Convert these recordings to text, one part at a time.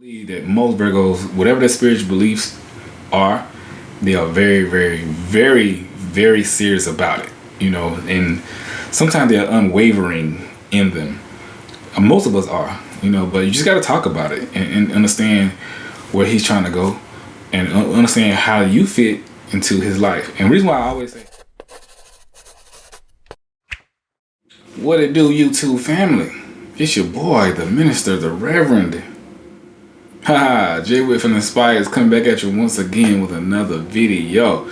believe that most Virgos, whatever their spiritual beliefs are, they are very, very, very, very serious about it. And sometimes they're unwavering in them. Most of us are, but you just got to talk about it and understand where he's trying to go and understand how you fit into his life. And the reason why I always say, what it do, YouTube family? It's your boy, the minister, the reverend. Haha, Jay Whit from Inspire is coming back at you once again with another video.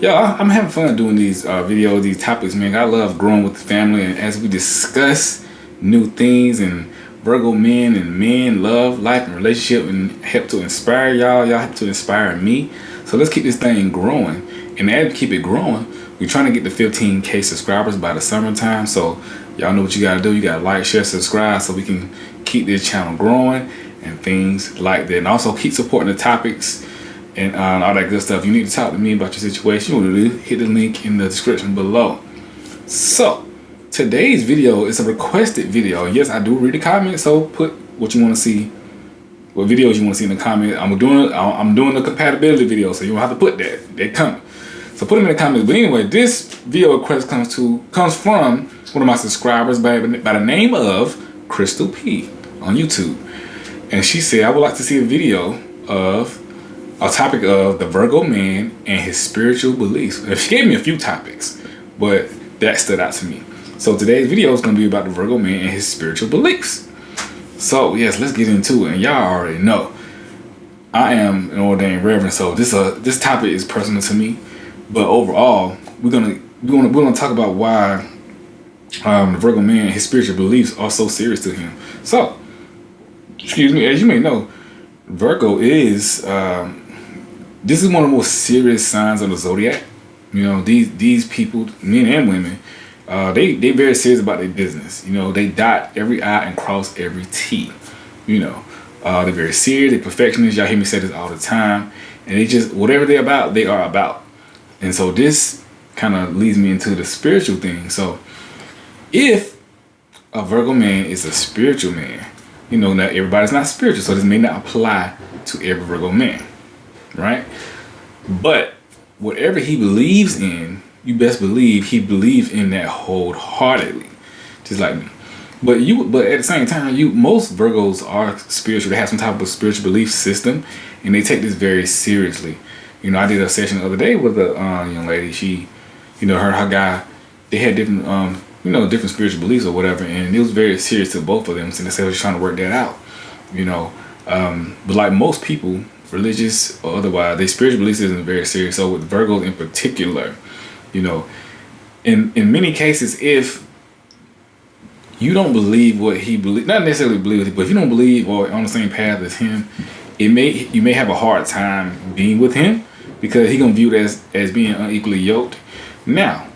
Yo, I'm having fun doing these videos, these topics, man. I love growing with the family, and as we discuss new things and Virgo men and men, love, life, and relationship, and help to inspire y'all help to inspire me. So let's keep this thing growing. And as we keep it growing, we're trying to get to 15K subscribers by the summertime. So y'all know what you gotta do. You gotta like, share, subscribe so we can keep this channel growing and things like that. And also keep supporting the topics and all that good stuff. You need to talk to me about your situation. You want to hit the link in the description below. So today's video is a requested video. Yes, I do read the comments, so put what you want to see, what videos you want to see in the comments. I'm doing the compatibility video, so you don't have to put that. They come. So put them in the comments. But anyway, this video request comes from one of my subscribers by the name of Crystal P on YouTube. And she said, I would like to see a video of a topic of the Virgo man and his spiritual beliefs. She gave me a few topics, but that stood out to me. So today's video is going to be about the Virgo man and his spiritual beliefs. So yes, let's get into it. And y'all already know I am an ordained reverend, so this topic is personal to me. But overall, we're gonna talk about why the Virgo man and his spiritual beliefs are so serious to him. So, excuse me, as you may know, Virgo is this is one of the most serious signs of the zodiac. These people, men and women, they very serious about their business. They dot every I and cross every T. They're very serious. They're perfectionists. Y'all hear me say this all the time. And they just, whatever they're about, they are about. And so this kind of leads me into the spiritual thing. So if a Virgo man is a spiritual man, not everybody's not spiritual, so this may not apply to every Virgo man, right? But whatever he believes in, you best believe he believes in that wholeheartedly, just like me. But at the same time, most Virgos are spiritual. They have some type of spiritual belief system, and they take this very seriously. I did a session the other day with a young lady. She, her guy, they had different different spiritual beliefs or whatever, and it was very serious to both of them. So they said they were trying to work that out, But like most people, religious or otherwise, their spiritual beliefs isn't very serious. So with Virgos in particular, in many cases, if you don't believe what he believes, not necessarily believe it, but if you don't believe or on the same path as him, you may have a hard time being with him because he's gonna view it as being unequally yoked. Now,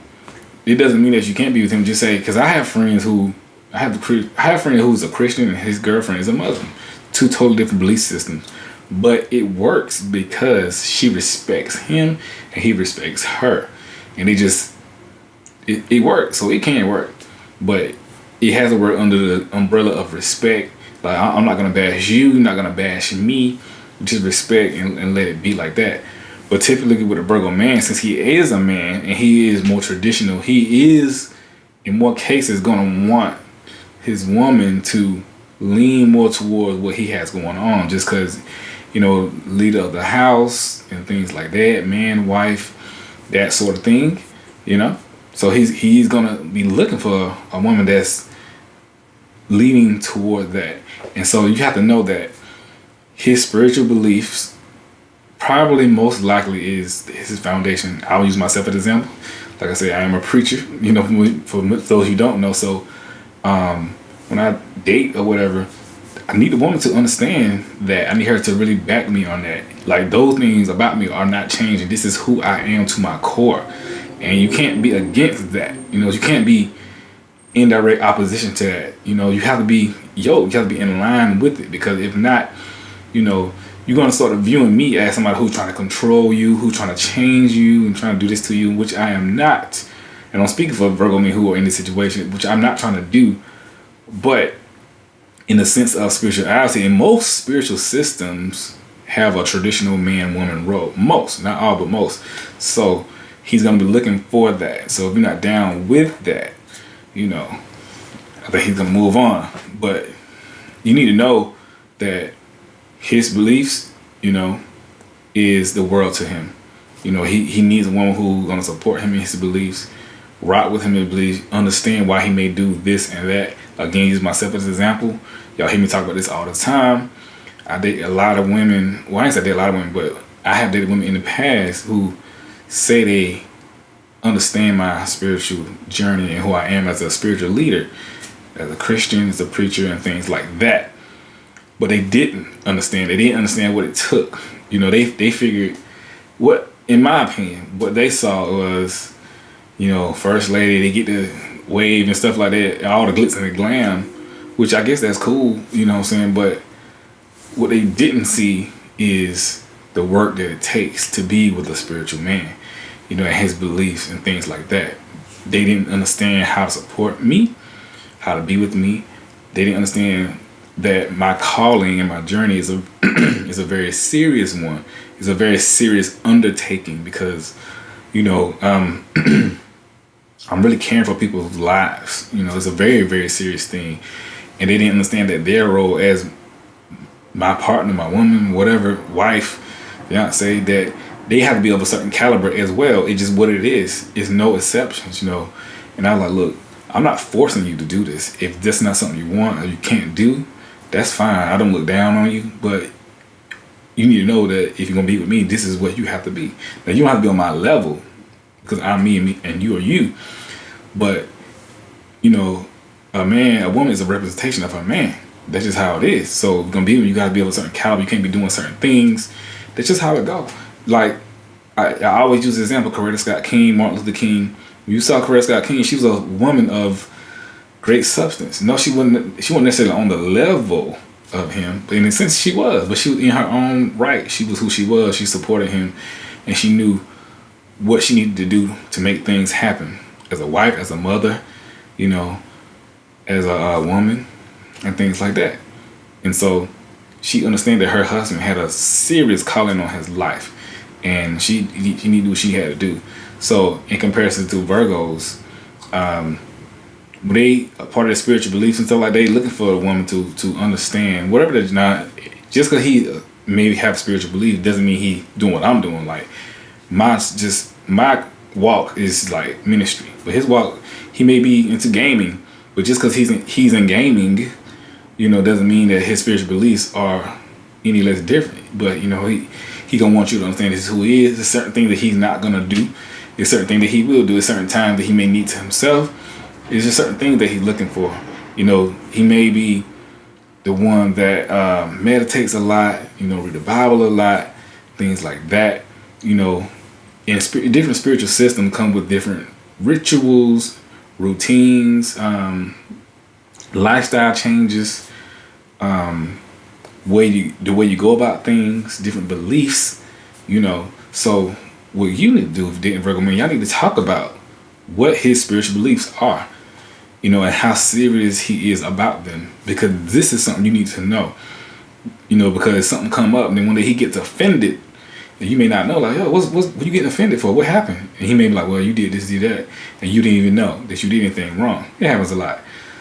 it doesn't mean that you can't be with him. Just say, because I have a friend who's a Christian and his girlfriend is a Muslim. Two totally different belief systems, but it works because she respects him and he respects her, and it works. So it can work, but it has to work under the umbrella of respect. Like, I'm not gonna bash you, you're not gonna bash me. Just respect and let it be like that. But typically with a Virgo man, since he is a man and he is more traditional, he is in more cases gonna want his woman to lean more towards what he has going on, just because, leader of the house and things like that, man, wife, that sort of thing, So he's gonna be looking for a woman that's leaning toward that. And so you have to know that his spiritual beliefs probably most likely is his foundation. I'll use myself as an example. Like I say, I am a preacher, for those who don't know. So when I date or whatever, I need the woman to understand that. I need her to really back me on that. Like, those things about me are not changing. This is who I am to my core. And you can't be against that. You can't be in direct opposition to that. You have to be yoked. You have to be in line with it, because if not, you're going to start viewing me as somebody who's trying to control you, who's trying to change you and trying to do this to you, which I am not. And I'm speaking for Virgo men who are in this situation, which I'm not trying to do. But in the sense of spirituality. And most spiritual systems have a traditional man-woman role. Most, not all, but most. So he's going to be looking for that. So if you're not down with that, you know, I think he's going to move on. But you need to know that his beliefs, you know, is the world to him. You know, he needs a woman who's going to support him in his beliefs, rock with him in his beliefs, understand why he may do this and that. Again, use myself as an example. Y'all hear me talk about this all the time. I date a lot of women. Well, I ain't say I date a lot of women, but I have dated women in the past who say they understand my spiritual journey and who I am as a spiritual leader, as a Christian, as a preacher, and things like that. But they didn't understand. They didn't understand what it took. You know, they figured what, in my opinion, what they saw was, you know, first lady, they get the wave and stuff like that, all the glitz and the glam, which I guess that's cool, you know what I'm saying? But what they didn't see is the work that it takes to be with a spiritual man, you know, and his beliefs and things like that. They didn't understand how to support me, how to be with me. They didn't understand that my calling and my journey is a is a very serious one. It's a very serious undertaking because, you know, I'm really caring for people's lives. You know, it's a very, very serious thing. And they didn't understand that their role as my partner, my woman, whatever, wife, fiance, that they have to be of a certain caliber as well. It's just what it is. It's no exceptions, you know. And I was like, look, I'm not forcing you to do this. If that's not something you want or you can't do, that's fine. I don't look down on you, but you need to know that if you're gonna be with me, this is what you have to be. Now you don't have to be on my level because I'm me and you are you. But you know, a woman is a representation of a man. That's just how it is. So if you're gonna be with me, you gotta be of a certain caliber. You can't be doing certain things. That's just how it goes. Like I always use the example, Coretta Scott King, Martin Luther King. When you saw Coretta Scott King, she was a woman of great substance. No, she wasn't necessarily on the level of him, but in a sense she was. But she was in her own right. She was who she was. She supported him, and she knew what she needed to do to make things happen as a wife, as a mother, you know, as a woman, and things like that. And so she understood that her husband had a serious calling on his life, and she needed to do what she had to do. So in comparison to Virgos, when they a part of their spiritual beliefs and stuff like, they looking for a woman to understand whatever they're not. Just because he maybe have spiritual belief doesn't mean he doing what I'm doing. Like my walk is like ministry, but his walk, he may be into gaming, but just because he's in gaming, you know, doesn't mean that his spiritual beliefs are any less different. But you know, he gonna want you to understand this is who he is. There's certain things that he's not gonna do. There's certain things that he will do. There's certain times that he may need to himself. It's just certain things that he's looking for. You know, he may be the one that meditates a lot, you know, read the Bible a lot, things like that. You know, and different spiritual systems come with different rituals, routines, lifestyle changes, the way you go about things, different beliefs, you know. So what you need to do if you're dating Virgo man, y'all need to talk about what his spiritual beliefs are, you know, and how serious he is about them, because this is something you need to know, you know, because something come up and then one day he gets offended and you may not know, like, yo, what you getting offended for? What happened? And he may be like, well, you did this, did that, and you didn't even know that you did anything wrong. It happens a lot.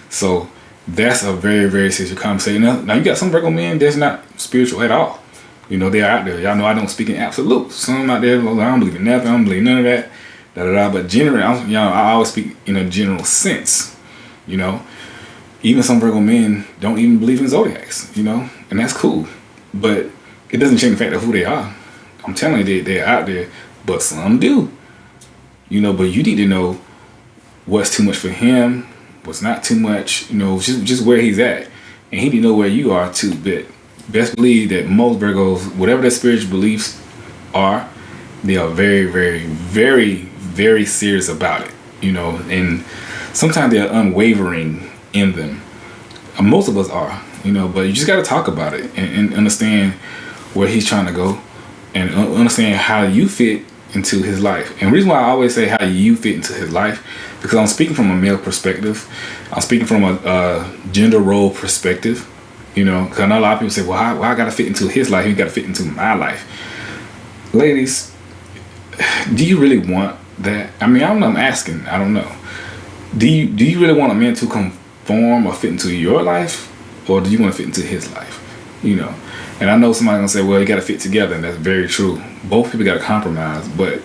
So that's a very, very serious conversation. Now you got some Virgo men that's not spiritual at all. You know, they're out there. Y'all know I don't speak in absolutes. Some out there, well, I don't believe in nothing. I don't believe none of that. But generally, I always speak in a general sense. You know, even some Virgo men don't even believe in zodiacs. You know, and that's cool. But it doesn't change the fact of who they are. I'm telling you, they're out there. But some do. You know, but you need to know what's too much for him, what's not too much. You know, just where he's at, and he need to know where you are too. But best believe that most Virgos, whatever their spiritual beliefs are, they are very, very, very, very serious about it, you know, and sometimes they're unwavering in them. Most of us are, you know, but you just got to talk about it and understand where he's trying to go and understand how you fit into his life. And the reason why I always say how you fit into his life, because I'm speaking from a male perspective. I'm speaking from a gender role perspective. You know, because I know a lot of people say, well, I got to fit into his life. He got to fit into my life. Ladies, do you really want that? I mean, I'm asking. I don't know. Do you really want a man to conform or fit into your life, or do you want to fit into his life? You know, and I know somebody's gonna say, well, you got to fit together, and that's very true. Both people got to compromise, but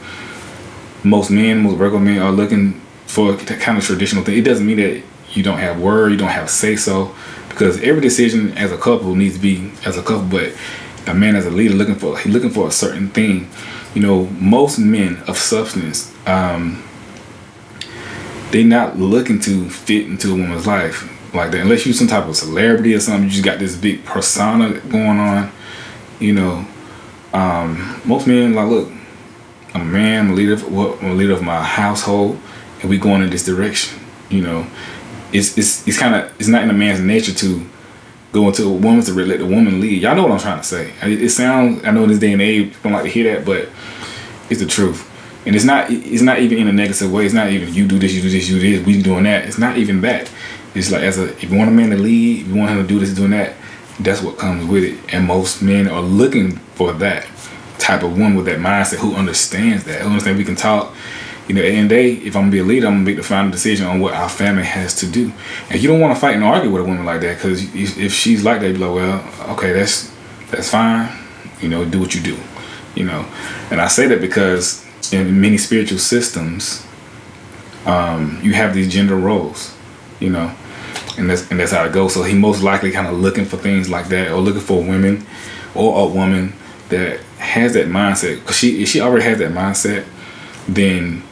most Virgo men are looking for that kind of traditional thing. It doesn't mean that you don't have word, you don't have say so, because every decision as a couple needs to be as a couple. But a man as a leader looking for a certain thing. You know, most men of substance, they're not looking to fit into a woman's life like that, unless you're some type of celebrity or something. You just got this big persona going on. You know, most men like, look, I'm a man, I'm a leader of my household, and we going in this direction. You know, it's not in a man's nature to go into a woman to let the woman lead. Y'all know what I'm trying to say. It sounds, I know in this day and age people don't like to hear that, but it's the truth. And it's not even in a negative way. It's not even you do this, we doing that. It's not even that. It's like, if you want a man to lead, if you want him to do this, doing that, that's what comes with it. And most men are looking for that type of woman with that mindset, who understands that, who understands we can talk. You know, at the end of the day, if I'm gonna be a leader, I'm gonna make the final decision on what our family has to do. And you don't want to fight and argue with a woman like that, because if she's like that, you'd be like, well, okay, that's fine. You know, do what you do. You know, and I say that because in many spiritual systems, you have these gender roles. You know, and that's how it goes. So he most likely kind of looking for things like that, or looking for women or a woman that has that mindset. Because if she already has that mindset, then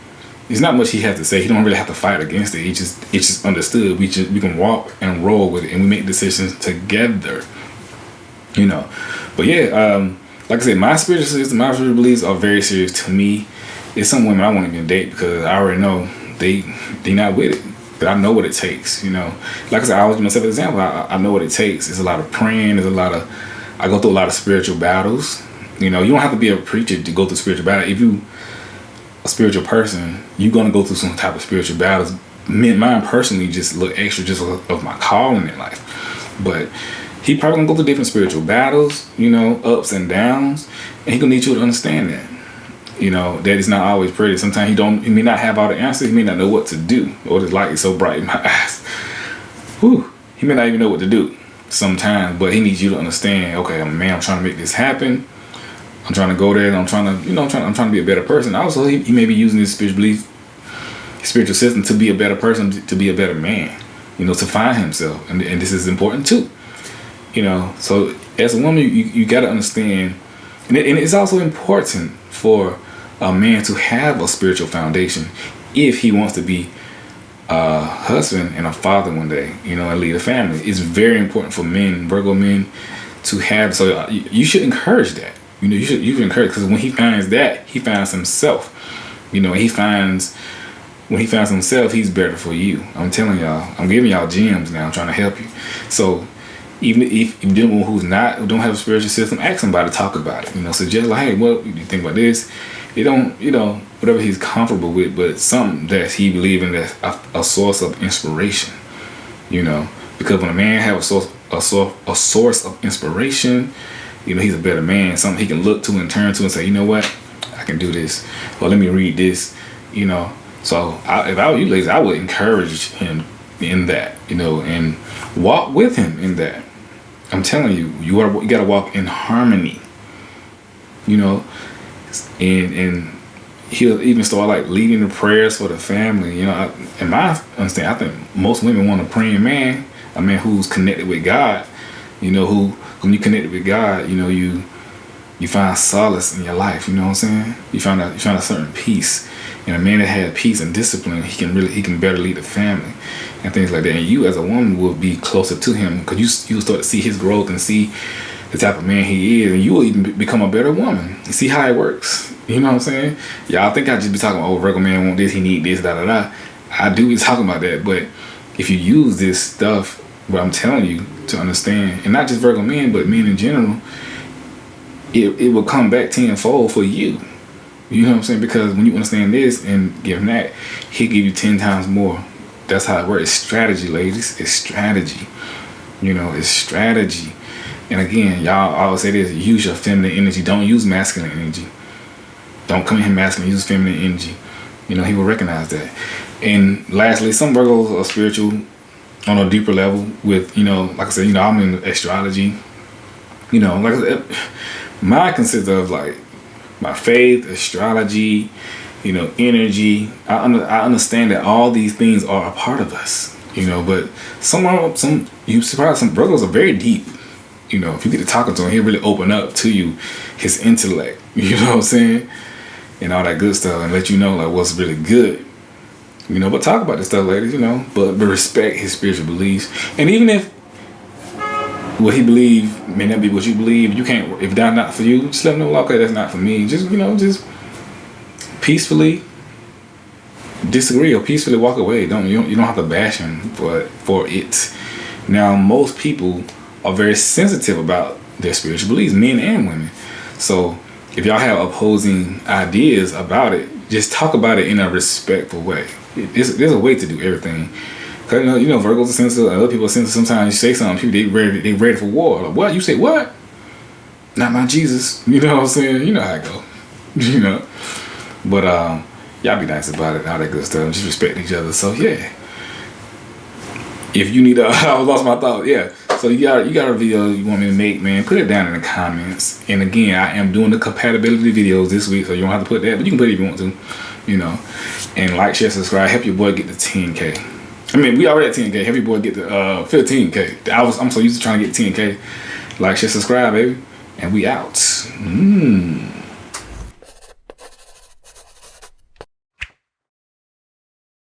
there's not much he has to say. He don't really have to fight against it. It's just understood. We can walk and roll with it, and we make decisions together. You know, but yeah, like I said, my spiritual system, my spiritual beliefs are very serious to me. It's some women I won't even date, because I already know they not with it. But I know what it takes. You know, like I said, I always give myself an example. I know what it takes. It's a lot of praying. I go through a lot of spiritual battles. You know, you don't have to be a preacher to go through spiritual battle. If you a spiritual person, you're gonna go through some type of spiritual battles. Mine personally just look extra just of my calling in life. But he probably gonna go through different spiritual battles, you know, ups and downs, and he gonna need you to understand that. You know, that is not always pretty. Sometimes he may not have all the answers. He may not know what to do. Or the light is so bright in my eyes. Whew. He may not even know what to do sometimes, but he needs you to understand, okay, I'm a man, I'm trying to make this happen. I'm trying to go there, and I'm trying to be a better person. Also, he may be using his spiritual system to be a better person, to be a better man, you know, to find himself. And this is important too. You know, so as a woman, you got to understand, and it's also important for a man to have a spiritual foundation if he wants to be a husband and a father one day, you know, and lead a family. It's very important for men, Virgo men, to have. So you should encourage that. You know, you should encourage, because when he finds that, he finds himself. You know, when he finds himself, he's better for you. I'm telling y'all, I'm giving y'all gems now. I'm trying to help you. So even if you're dealing with who don't have a spiritual system, ask somebody to talk about it. You know, suggest like, hey, what do you think about this? You don't, you know, whatever he's comfortable with, but something that he believes in, that's a source of inspiration. You know, because when a man have a source of inspiration, you know, he's a better man. Something he can look to and turn to and say, you know what, I can do this. Or let me read this. You know, so if I were you ladies, I would encourage him in that. You know, and walk with him in that. I'm telling you, you got to walk in harmony. You know, and he'll even start like leading the prayers for the family. You know, in my understanding, I think most women want a praying man, a man who's connected with God. You know, when you connected with God, you know, you find solace in your life. You know what I'm saying? You find a certain peace. And a man that has peace and discipline, he can better lead the family and things like that. And you as a woman will be closer to him, because you start to see his growth and see the type of man he is, and you will even become a better woman. You see how it works. You know what I'm saying? Y'all think I just be talking about, oh, Virgo man want this, he need this, da da da. I do be talking about that, but if you use this stuff, what I'm telling you to understand, and not just Virgo men, but men in general, it will come back tenfold for you. You know what I'm saying? Because when you understand this and give him that, he'll give you 10 times more. That's how it works. It's strategy, ladies. It's strategy. You know, it's strategy. And again, y'all always say this: use your feminine energy. Don't use masculine energy. Don't come in here masculine. Use feminine energy. You know, he will recognize that. And lastly, some Virgos are spiritual on a deeper level. With, you know, like I said, you know, I'm in astrology. You know, like I said, mine consists of like my faith, astrology, you know, energy. I understand that all these things are a part of us. You know, but you surprise some Virgos are very deep. You know, if you get to talking to him, he'll really open up to you, his intellect. You know what I'm saying? And all that good stuff, and let you know like what's really good. You know, but talk about this stuff, ladies. You know, but respect his spiritual beliefs, and even if what he believe may not be what you believe, you can't. If that's not for you, just let him know. Okay, that's not for me. Just, you know, just peacefully disagree or peacefully walk away. You don't have to bash him for it. Now, most people are very sensitive about their spiritual beliefs, men and women. So if y'all have opposing ideas about it, just talk about it in a respectful way. There's a way to do everything. Cause you know Virgos are sensitive. Other people are sensitive. Sometimes you say something, people they ready for war. Like, what? You say what? Not my Jesus. You know what I'm saying? You know how it go. You know. But y'all be nice about it and all that good stuff. Just respect each other. So yeah. If you need I lost my thought. Yeah. So you got a video you want me to make, man, put it down in the comments. And again, I am doing the compatibility videos this week, so you don't have to put that, but you can put it if you want to, you know. And like, share, subscribe. Help your boy get to 10K. I mean, we already at 10K. Help your boy get to 15K. I'm so used to trying to get 10K. Like, share, subscribe, baby. And we out.